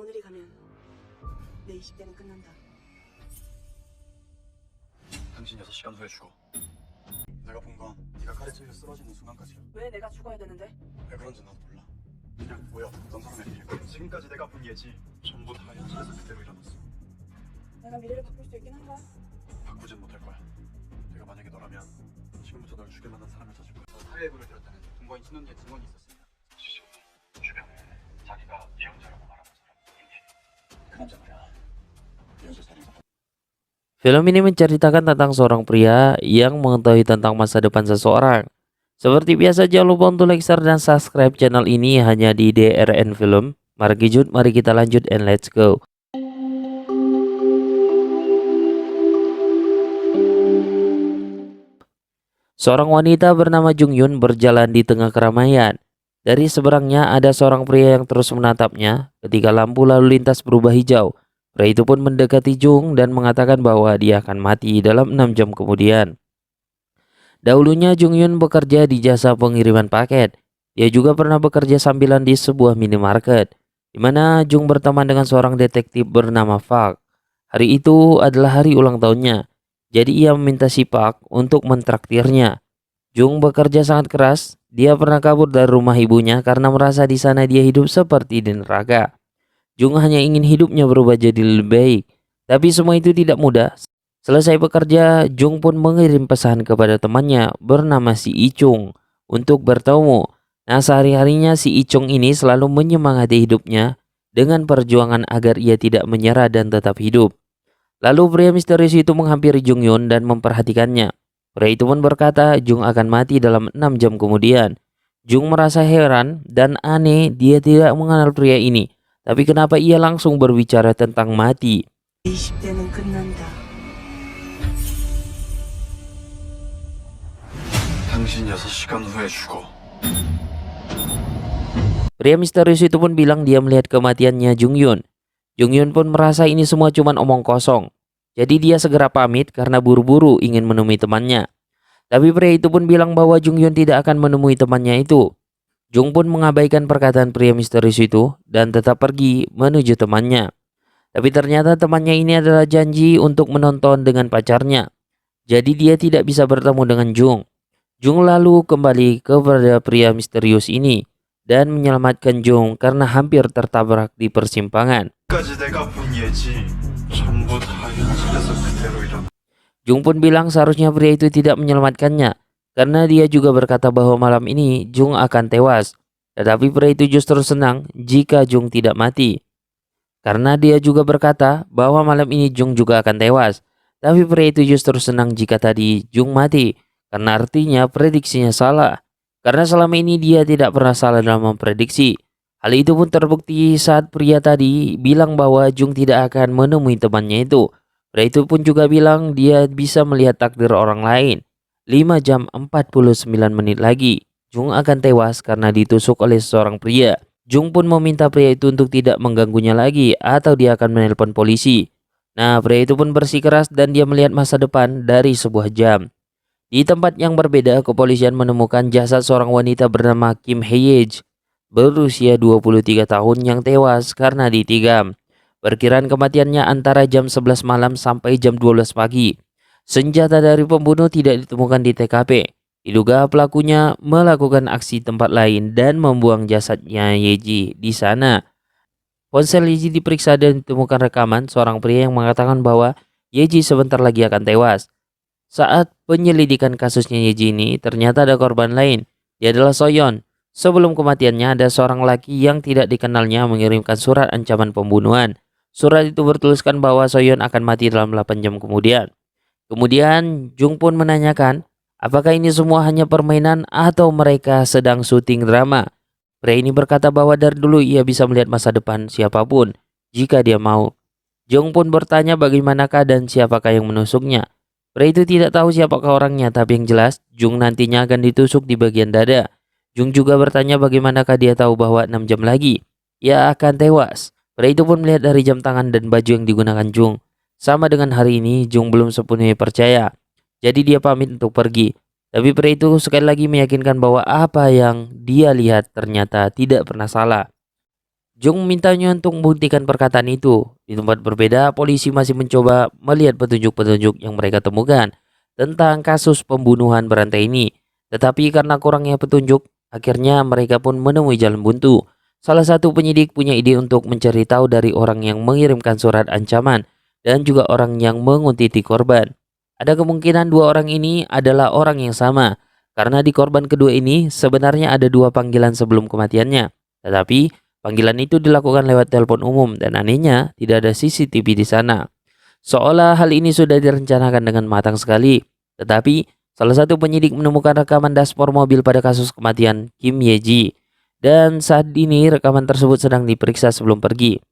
오늘이 가면 내 20대는 끝난다. 당신 6시간 후에 죽어. 내가 본 건 네가 칼에 찔려 쓰러지는 순간까지야. 왜 내가 죽어야 되는데? 왜 그런지 나도 몰라. 그냥 보여. 어떤 사람의 일이야. 지금까지 내가 본 예지 전부 다 현실에서 그대로 일어났어. 내가 미래를 바꿀 수 있긴 한가? 바꾸진 못할 거야. 내가 만약에 너라면 지금부터 널 죽일 만한 사람을 찾을 거야. 사회부를 들었다는 동거인 신혼의 증언이 있었습니다. 주변에 자기가 예언자라고 말하는 사람. 그 남자 말이야. 예언자 살인사. Film ini menceritakan tentang seorang pria yang mengetahui tentang masa depan seseorang. Seperti biasa, jangan lupa untuk like, share, dan subscribe channel ini hanya di DRN Film. Mari kita lanjut and let's go. Seorang wanita bernama Jung Yun berjalan di tengah keramaian. Dari seberangnya ada seorang pria yang terus menatapnya ketika lampu lalu lintas berubah hijau. Pria itu pun mendekati Jung dan mengatakan bahwa dia akan mati dalam 6 jam kemudian. Dahulunya Jung Yun bekerja di jasa pengiriman paket. Dia juga pernah bekerja sambilan di sebuah minimarket, di mana Jung berteman dengan seorang detektif bernama Park. Hari itu adalah hari ulang tahunnya, jadi ia meminta si Park untuk mentraktirnya. Jung bekerja sangat keras. Dia pernah kabur dari rumah ibunya karena merasa di sana dia hidup seperti di neraka. Jung hanya ingin hidupnya berubah jadi lebih baik, tapi semua itu tidak mudah. Selesai bekerja, Jung pun mengirim pesan kepada temannya bernama si Ichung untuk bertemu. Nah, sehari-harinya si Ichung ini selalu menyemangati hidupnya dengan perjuangan agar ia tidak menyerah dan tetap hidup. Lalu pria misterius itu menghampiri Jung Yun dan memperhatikannya. Pria itu pun berkata Jung akan mati dalam 6 jam kemudian. Jung merasa heran dan aneh, dia tidak mengenal pria ini. Tapi kenapa ia langsung berbicara tentang mati? 20대는 끝난다. 당신 6시간 후에 죽어. Pria misterius itu pun bilang dia melihat kematiannya Jung Yun. Jung Yun pun merasa ini semua cuma omong kosong. Jadi dia segera pamit karena buru-buru ingin menemui temannya. Tapi pria itu pun bilang bahwa Jung Yun tidak akan menemui temannya itu. Jung pun mengabaikan perkataan pria misterius itu dan tetap pergi menuju temannya. Tapi ternyata temannya ini adalah janji untuk menonton dengan pacarnya. Jadi dia tidak bisa bertemu dengan Jung. Jung lalu kembali kepada pria misterius ini dan menyelamatkan Jung karena hampir tertabrak di persimpangan. Jung pun bilang seharusnya pria itu tidak menyelamatkannya, karena dia juga berkata bahwa malam ini Jung akan tewas. Tetapi pria itu justru senang jika Jung tidak mati. Karena dia juga berkata bahwa malam ini Jung juga akan tewas. Tapi pria itu justru senang jika tadi Jung mati. Karena artinya prediksinya salah. Karena selama ini dia tidak pernah salah dalam memprediksi. Hal itu pun terbukti saat pria tadi bilang bahwa Jung tidak akan menemui temannya itu. Pria itu pun juga bilang dia bisa melihat takdir orang lain. 5 jam 49 menit lagi, Jung akan tewas karena ditusuk oleh seorang pria. Jung pun meminta pria itu untuk tidak mengganggunya lagi atau dia akan menelpon polisi. Nah, pria itu pun bersikeras dan dia melihat masa depan dari sebuah jam. Di tempat yang berbeda, kepolisian menemukan jasad seorang wanita bernama Kim Hye-je, berusia 23 tahun yang tewas karena ditikam. Perkiraan kematiannya antara jam 11 malam sampai jam 12 pagi. Senjata dari pembunuh tidak ditemukan di TKP. Diduga pelakunya melakukan aksi tempat lain dan membuang jasadnya Yeji di sana. Ponsel Yeji diperiksa dan ditemukan rekaman seorang pria yang mengatakan bahwa Yeji sebentar lagi akan tewas. Saat penyelidikan kasusnya Yeji ini, ternyata ada korban lain. Dia adalah Soyeon. Sebelum kematiannya, ada seorang laki yang tidak dikenalnya mengirimkan surat ancaman pembunuhan. Surat itu bertuliskan bahwa Soyeon akan mati dalam 8 jam kemudian. Kemudian Jung pun menanyakan, apakah ini semua hanya permainan atau mereka sedang syuting drama? Pria ini berkata bahwa dari dulu ia bisa melihat masa depan siapapun jika dia mau. Jung pun bertanya bagaimanakah dan siapakah yang menusuknya. Pria itu tidak tahu siapakah orangnya, tapi yang jelas Jung nantinya akan ditusuk di bagian dada. Jung juga bertanya bagaimanakah dia tahu bahwa 6 jam lagi ia akan tewas. Pria itu pun melihat dari jam tangan dan baju yang digunakan Jung. Sama dengan hari ini, Jung belum sepenuhnya percaya. Jadi dia pamit untuk pergi. Tapi pria itu sekali lagi meyakinkan bahwa apa yang dia lihat ternyata tidak pernah salah. Jung mintanya untuk membuktikan perkataan itu. Di tempat berbeda, polisi masih mencoba melihat petunjuk-petunjuk yang mereka temukan tentang kasus pembunuhan berantai ini. Tetapi karena kurangnya petunjuk, akhirnya mereka pun menemui jalan buntu. Salah satu penyidik punya ide untuk mencari tahu dari orang yang mengirimkan surat ancaman dan juga orang yang menguntit korban. Ada kemungkinan dua orang ini adalah orang yang sama, karena di korban kedua ini sebenarnya ada dua panggilan sebelum kematiannya. Tetapi panggilan itu dilakukan lewat telepon umum dan anehnya tidak ada CCTV di sana. Seolah hal ini sudah direncanakan dengan matang sekali. Tetapi salah satu penyidik menemukan rekaman dashboard mobil pada kasus kematian Kim Ye-ji. Dan saat ini rekaman tersebut sedang diperiksa sebelum pergi.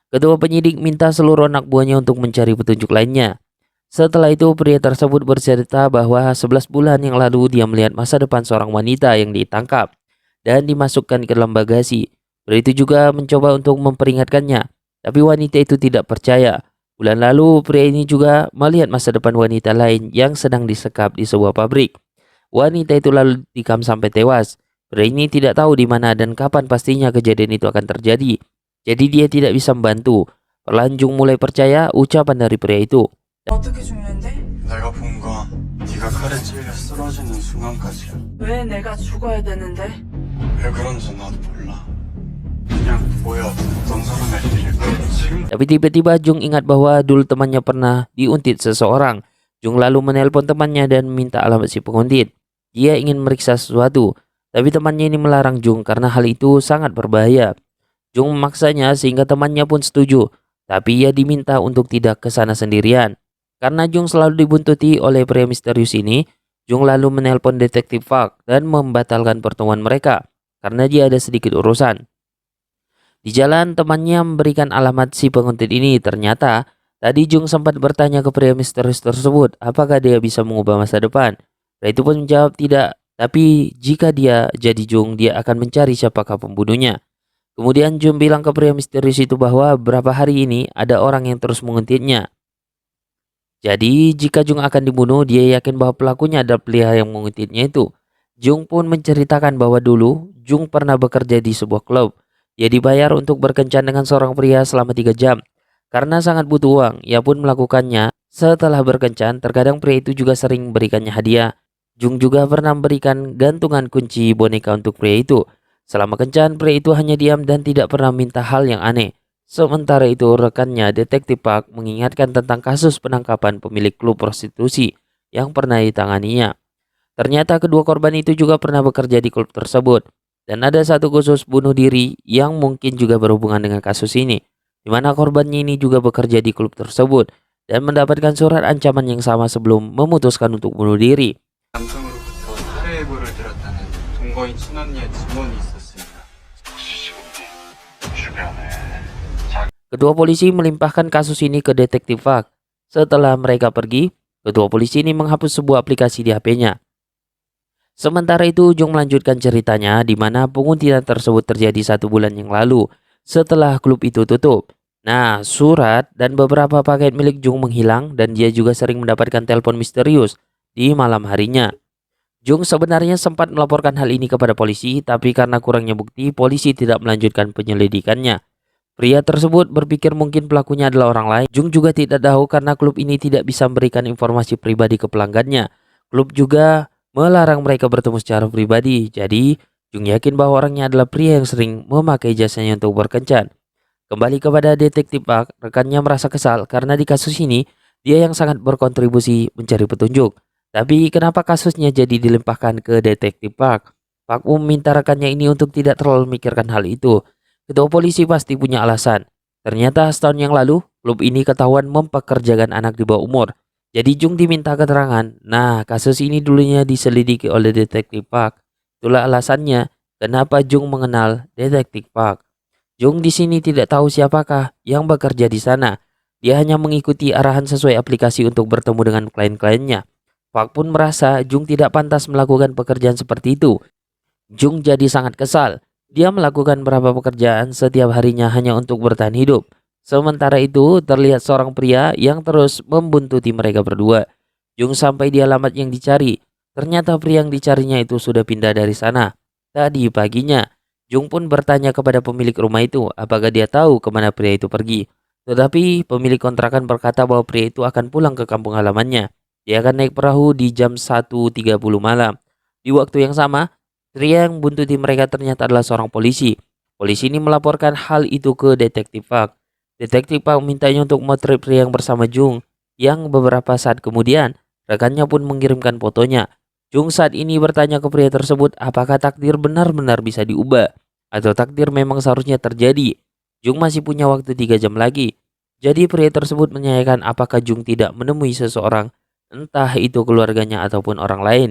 Ketua penyidik minta seluruh anak buahnya untuk mencari petunjuk lainnya. Setelah itu pria tersebut bercerita bahwa 11 bulan yang lalu dia melihat masa depan seorang wanita yang ditangkap dan dimasukkan ke dalam bagasi. Pria itu juga mencoba untuk memperingatkannya, tapi wanita itu tidak percaya. Bulan lalu pria ini juga melihat masa depan wanita lain yang sedang disekap di sebuah pabrik. Wanita itu lalu dikam sampai tewas. Pria ini tidak tahu di mana dan kapan pastinya kejadian itu akan terjadi. Jadi dia tidak bisa membantu. Perlahan Jung mulai percaya ucapan dari pria itu. 어떻게 죽는데? 내가 본 건 네가 칼에 찔려 쓰러지는 순간까지야. 왜 내가 죽어야 되는데? 왜 그런지 나도 몰라. 그냥 보여 어떤 사람의 일일까. 지금 Tapi tiba-tiba Jung ingat bahwa dulu temannya pernah diuntit seseorang. Jung lalu menelpon temannya dan minta alamat si penguntit. Dia ingin meriksa sesuatu, tapi temannya ini melarang Jung karena hal itu sangat berbahaya. Jung memaksanya sehingga temannya pun setuju, tapi ia diminta untuk tidak ke sana sendirian. Karena Jung selalu dibuntuti oleh pria misterius ini, Jung lalu menelpon detektif Park dan membatalkan pertemuan mereka karena dia ada sedikit urusan. Di jalan temannya memberikan alamat si penguntit ini. Ternyata tadi Jung sempat bertanya ke pria misterius tersebut apakah dia bisa mengubah masa depan. Pria itu pun menjawab tidak, tapi jika dia jadi Jung dia akan mencari siapakah pembunuhnya. Kemudian Jung bilang ke pria misterius itu bahwa beberapa hari ini ada orang yang terus menguntitnya. Jadi jika Jung akan dibunuh, dia yakin bahwa pelakunya adalah pria yang mengutipnya itu. Jung pun menceritakan bahwa dulu Jung pernah bekerja di sebuah klub. Dia dibayar untuk berkencan dengan seorang pria selama 3 jam. Karena sangat butuh uang, ia pun melakukannya. Setelah berkencan, terkadang pria itu juga sering memberikannya hadiah. Jung juga pernah memberikan gantungan kunci boneka untuk pria itu. Selama kencan, pria itu hanya diam dan tidak pernah minta hal yang aneh. Sementara itu rekannya detektif Park mengingatkan tentang kasus penangkapan pemilik klub prostitusi yang pernah ditanganinya. Ternyata kedua korban itu juga pernah bekerja di klub tersebut. Dan ada satu khusus bunuh diri yang mungkin juga berhubungan dengan kasus ini. Di mana korbannya ini juga bekerja di klub tersebut dan mendapatkan surat ancaman yang sama sebelum memutuskan untuk bunuh diri. 남성으로부터 살해 예고를 들었다는 동거인 친언니의 증언이 있었습니다. 주변에 Ketua polisi melimpahkan kasus ini ke detektif Park. Setelah mereka pergi, ketua polisi ini menghapus sebuah aplikasi di HP-nya. Sementara itu Jung melanjutkan ceritanya di mana penguntitan tersebut terjadi 1 bulan yang lalu setelah klub itu tutup. Nah, surat dan beberapa paket milik Jung menghilang dan dia juga sering mendapatkan telepon misterius di malam harinya. Jung sebenarnya sempat melaporkan hal ini kepada polisi, tapi karena kurangnya bukti, polisi tidak melanjutkan penyelidikannya. Pria tersebut berpikir mungkin pelakunya adalah orang lain. Jung juga tidak tahu karena klub ini tidak bisa memberikan informasi pribadi ke pelanggannya. Klub juga melarang mereka bertemu secara pribadi. Jadi, Jung yakin bahwa orangnya adalah pria yang sering memakai jasanya untuk berkencan. Kembali kepada detektif Park, rekannya merasa kesal karena di kasus ini dia yang sangat berkontribusi mencari petunjuk. Tapi kenapa kasusnya jadi dilimpahkan ke detektif Park? Park meminta rekannya ini untuk tidak terlalu memikirkan hal itu. Ketua polisi pasti punya alasan. Ternyata setahun yang lalu, klub ini ketahuan mempekerjakan anak di bawah umur. Jadi Jung diminta keterangan. Nah, kasus ini dulunya diselidiki oleh detektif Park. Itulah alasannya kenapa Jung mengenal detektif Park. Jung di sini tidak tahu siapakah yang bekerja di sana. Dia hanya mengikuti arahan sesuai aplikasi untuk bertemu dengan klien-kliennya. Park pun merasa Jung tidak pantas melakukan pekerjaan seperti itu. Jung jadi sangat kesal. Dia melakukan beberapa pekerjaan setiap harinya hanya untuk bertahan hidup. Sementara itu terlihat seorang pria yang terus membuntuti mereka berdua. Jung sampai di alamat yang dicari. Ternyata pria yang dicarinya itu sudah pindah dari sana. Tadi paginya, Jung pun bertanya kepada pemilik rumah itu apakah dia tahu kemana pria itu pergi. Tetapi pemilik kontrakan berkata bahwa pria itu akan pulang ke kampung halamannya. Dia akan naik perahu di jam 1.30 malam. Di waktu yang sama, pria yang buntuti mereka ternyata adalah seorang polisi. Polisi ini melaporkan hal itu ke Detektif Park. Detektif Park mintanya untuk memotret pria yang bersama Jung, yang beberapa saat kemudian rekannya pun mengirimkan fotonya. Jung saat ini bertanya ke pria tersebut apakah takdir benar-benar bisa diubah atau takdir memang seharusnya terjadi. Jung masih punya waktu 3 jam lagi. Jadi pria tersebut menanyakan apakah Jung tidak menemui seseorang, entah itu keluarganya ataupun orang lain.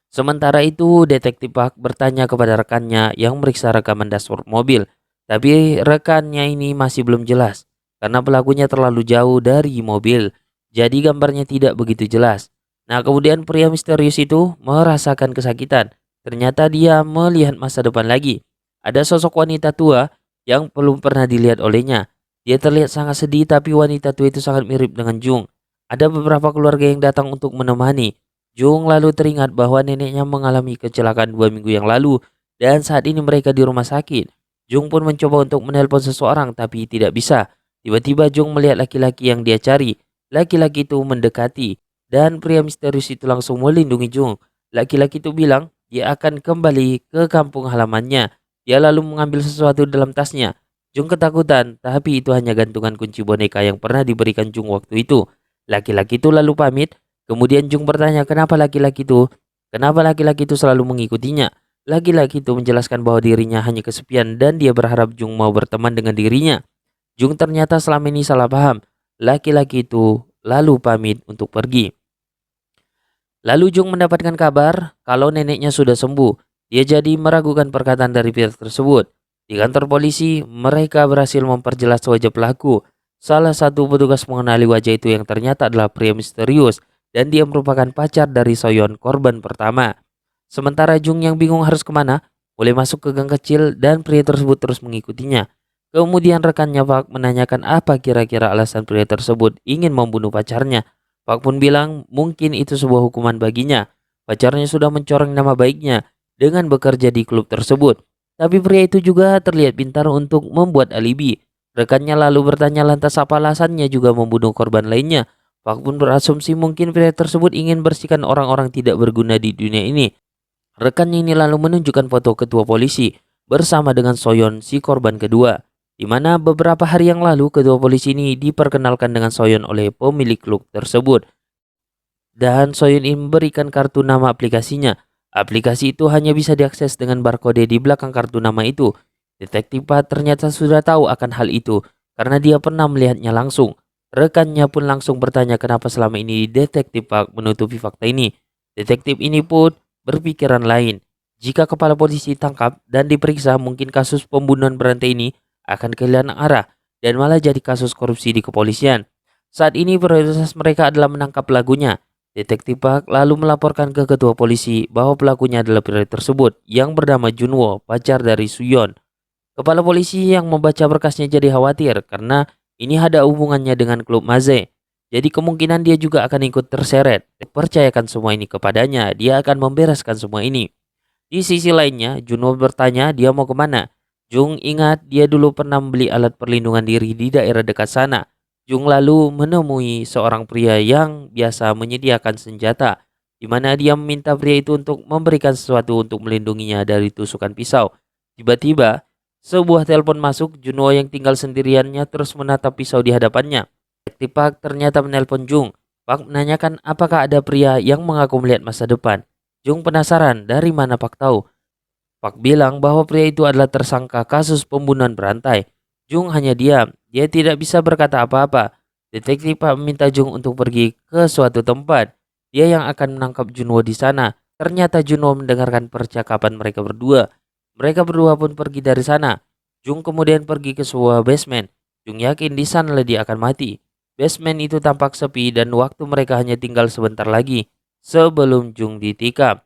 Sementara itu, Detektif Park bertanya kepada rekannya yang meriksa rekaman dashboard mobil. Tapi rekannya ini masih belum jelas karena pelakunya terlalu jauh dari mobil. Jadi gambarnya tidak begitu jelas. Nah, kemudian pria misterius itu merasakan kesakitan. Ternyata dia melihat masa depan lagi. Ada sosok wanita tua yang belum pernah dilihat olehnya. Dia terlihat sangat sedih, tapi wanita tua itu sangat mirip dengan Jung. Ada beberapa keluarga yang datang untuk menemani. Jung lalu teringat bahwa neneknya mengalami kecelakaan 2 minggu yang lalu dan saat ini mereka di rumah sakit. Jung pun mencoba untuk menelpon seseorang tapi tidak bisa. Tiba-tiba Jung melihat laki-laki yang dia cari. Laki-laki itu mendekati dan pria misterius itu langsung melindungi Jung. Laki-laki itu bilang dia akan kembali ke kampung halamannya. Dia lalu mengambil sesuatu dalam tasnya. Jung ketakutan, tapi itu hanya gantungan kunci boneka yang pernah diberikan Jung waktu itu. Laki-laki itu lalu pamit. Kemudian Jung bertanya kenapa laki-laki itu selalu mengikutinya. Laki-laki itu menjelaskan bahwa dirinya hanya kesepian dan dia berharap Jung mau berteman dengan dirinya. Jung ternyata selama ini salah paham. Laki-laki itu lalu pamit untuk pergi. Lalu Jung mendapatkan kabar kalau neneknya sudah sembuh. Dia jadi meragukan perkataan dari pihak tersebut. Di kantor polisi, mereka berhasil memperjelas wajah pelaku. Salah satu petugas mengenali wajah itu yang ternyata adalah pria misterius dan dia merupakan pacar dari Soyeon, korban pertama. Sementara Jung yang bingung harus kemana, mulai masuk ke gang kecil dan pria tersebut terus mengikutinya. Kemudian rekannya Park menanyakan apa kira-kira alasan pria tersebut ingin membunuh pacarnya. Park pun bilang mungkin itu sebuah hukuman baginya. Pacarnya sudah mencoreng nama baiknya dengan bekerja di klub tersebut. Tapi pria itu juga terlihat pintar untuk membuat alibi. Rekannya lalu bertanya lantas apa alasannya juga membunuh korban lainnya. Park pun berasumsi mungkin pria tersebut ingin bersihkan orang-orang tidak berguna di dunia ini. Rekannya ini lalu menunjukkan foto ketua polisi bersama dengan Soyeon, si korban kedua. Di mana beberapa hari yang lalu ketua polisi ini diperkenalkan dengan Soyeon oleh pemilik klub tersebut. Dan Soyeon ini memberikan kartu nama aplikasinya. Aplikasi itu hanya bisa diakses dengan barcode di belakang kartu nama itu. Detektif Park ternyata sudah tahu akan hal itu karena dia pernah melihatnya langsung. Rekannya pun langsung bertanya kenapa selama ini Detektif Park menutupi fakta ini. Detektif ini pun berpikiran lain. Jika kepala polisi ditangkap dan diperiksa, mungkin kasus pembunuhan berantai ini akan kehilangan arah dan malah jadi kasus korupsi di kepolisian. Saat ini prioritas mereka adalah menangkap pelakunya. Detektif Park lalu melaporkan ke ketua polisi bahwa pelakunya adalah pria tersebut yang bernama Junwo, pacar dari Suyeon. Kepala polisi yang membaca berkasnya jadi khawatir karena ini ada hubungannya dengan klub Maze. Jadi kemungkinan dia juga akan ikut terseret. Percayakan semua ini kepadanya, dia akan membereskan semua ini. Di sisi lainnya, Junwo bertanya dia mau kemana. Jung ingat dia dulu pernah membeli alat perlindungan diri di daerah dekat sana. Jung lalu menemui seorang pria yang biasa menyediakan senjata, di mana dia meminta pria itu untuk memberikan sesuatu untuk melindunginya dari tusukan pisau. Tiba-tiba, sebuah telepon masuk. Junwo yang tinggal sendiriannya terus menatap pisau di hadapannya. Detektif Park ternyata menelpon Jung. Park menanyakan apakah ada pria yang mengaku melihat masa depan. Jung penasaran dari mana Park tahu. Park bilang bahwa pria itu adalah tersangka kasus pembunuhan berantai. Jung hanya diam, dia tidak bisa berkata apa-apa. Detektif Park meminta Jung untuk pergi ke suatu tempat. Dia yang akan menangkap Junwo di sana. Ternyata Junwo mendengarkan percakapan mereka berdua. Mereka berdua pun pergi dari sana. Jung kemudian pergi ke sebuah basement. Jung yakin di sana dia akan mati. Basement itu tampak sepi dan waktu mereka hanya tinggal sebentar lagi sebelum Jung ditikam.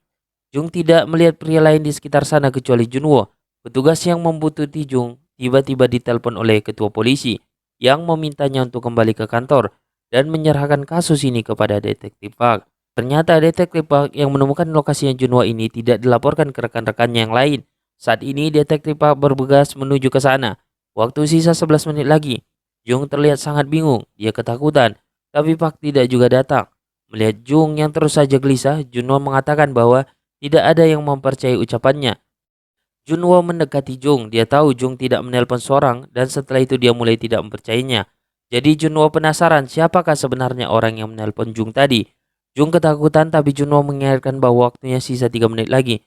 Jung tidak melihat pria lain di sekitar sana kecuali Junwo. Petugas yang membuntuti Jung tiba-tiba ditelepon oleh ketua polisi yang memintanya untuk kembali ke kantor dan menyerahkan kasus ini kepada Detektif Park. Ternyata Detektif Park yang menemukan lokasinya Junwo ini tidak dilaporkan ke rekan-rekannya yang lain. Saat ini detektif Park bergegas menuju ke sana. Waktu sisa 11 menit lagi. Jung terlihat sangat bingung, dia ketakutan, tapi Park tidak juga datang. Melihat Jung yang terus saja gelisah, Junwo mengatakan bahwa tidak ada yang mempercayai ucapannya. Junwo mendekati Jung, dia tahu Jung tidak menelpon seorang dan setelah itu dia mulai tidak mempercayainya. Jadi Junwo penasaran siapakah sebenarnya orang yang menelpon Jung tadi. Jung ketakutan tapi Junwo mengingatkan bahwa waktunya sisa 3 menit lagi.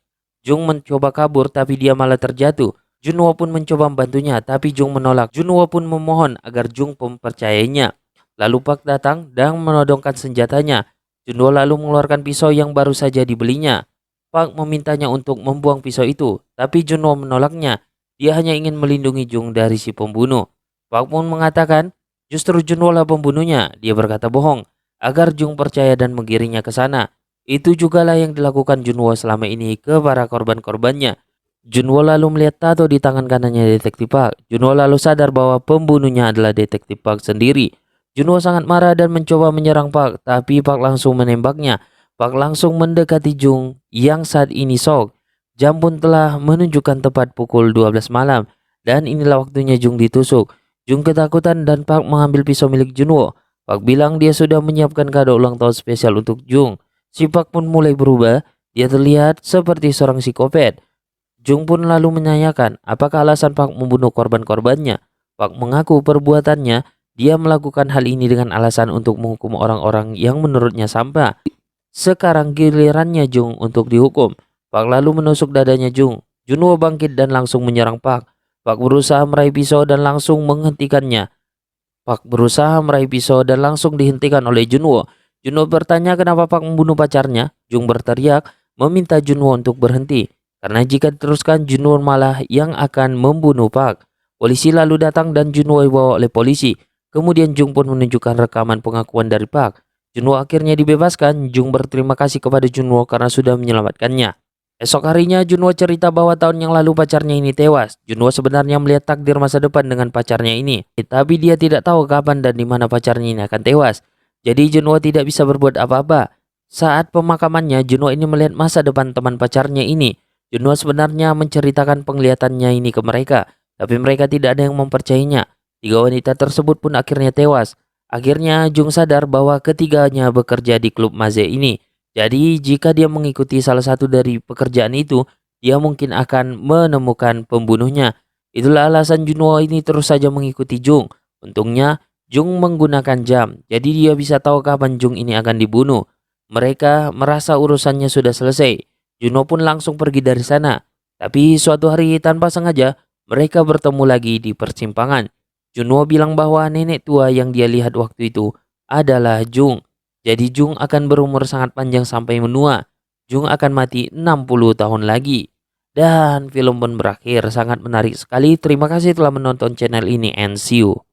Jung mencoba kabur tapi dia malah terjatuh. Junwo pun mencoba membantunya tapi Jung menolak. Junwo pun memohon agar Jung mempercayainya. Lalu Park datang dan menodongkan senjatanya. Junwo lalu mengeluarkan pisau yang baru saja dibelinya. Park memintanya untuk membuang pisau itu, tapi Junwo menolaknya. Dia hanya ingin melindungi Jung dari si pembunuh. Park pun mengatakan, justru Junwo lah pembunuhnya. Dia berkata bohong, agar Jung percaya dan menggiringnya ke sana. Itu jugalah yang dilakukan Junwo selama ini ke para korban-korbannya. Junwo lalu melihat tato di tangan kanannya detektif Park. Junwo lalu sadar bahwa pembunuhnya adalah detektif Park sendiri. Junwo sangat marah dan mencoba menyerang Park, tapi Park langsung menembaknya. Park langsung mendekati Jung yang saat ini shock. Jam pun telah menunjukkan tepat pukul 12 malam dan inilah waktunya Jung ditusuk. Jung ketakutan dan Park mengambil pisau milik Junwo. Park bilang dia sudah menyiapkan kado ulang tahun spesial untuk Jung. Si Park pun mulai berubah, dia terlihat seperti seorang psikopat. Jung pun lalu menanyakan apakah alasan Park membunuh korban-korbannya. Park mengaku perbuatannya, dia melakukan hal ini dengan alasan untuk menghukum orang-orang yang menurutnya sampah. Sekarang gilirannya Jung untuk dihukum. Park lalu menusuk dadanya Jung. Junwo bangkit dan langsung menyerang Park. Park berusaha meraih pisau dan langsung menghentikannya. Park berusaha meraih pisau dan langsung dihentikan oleh Junwo. Junwo bertanya kenapa Park membunuh pacarnya. Jung berteriak meminta Junwo untuk berhenti. Karena jika diteruskan Junwo malah yang akan membunuh Park. Polisi lalu datang dan Junwo dibawa oleh polisi. Kemudian Jung pun menunjukkan rekaman pengakuan dari Park. Junwo akhirnya dibebaskan. Jung berterima kasih kepada Junwo karena sudah menyelamatkannya. Esok harinya Junwo cerita bahwa tahun yang lalu pacarnya ini tewas. Junwo sebenarnya melihat takdir masa depan dengan pacarnya ini. Tapi dia tidak tahu kapan dan di mana pacarnya ini akan tewas. Jadi Junwo tidak bisa berbuat apa-apa. Saat pemakamannya Junwo ini melihat masa depan teman pacarnya ini. Junwo sebenarnya menceritakan penglihatannya ini ke mereka, tapi mereka tidak ada yang mempercayainya. 3 wanita tersebut pun akhirnya tewas. Akhirnya Jung sadar bahwa ketiganya bekerja di klub Maze ini. Jadi jika dia mengikuti salah satu dari pekerjaan itu, dia mungkin akan menemukan pembunuhnya. Itulah alasan Junwo ini terus saja mengikuti Jung. Untungnya Jung menggunakan jam, jadi dia bisa tahu kapan Jung ini akan dibunuh. Mereka merasa urusannya sudah selesai. Junwo pun langsung pergi dari sana. Tapi suatu hari tanpa sengaja, mereka bertemu lagi di persimpangan. Junwo bilang bahwa nenek tua yang dia lihat waktu itu adalah Jung. Jadi Jung akan berumur sangat panjang sampai menua. Jung akan mati 60 tahun lagi. Dan film pun berakhir. Sangat menarik sekali. Terima kasih telah menonton channel ini and see you.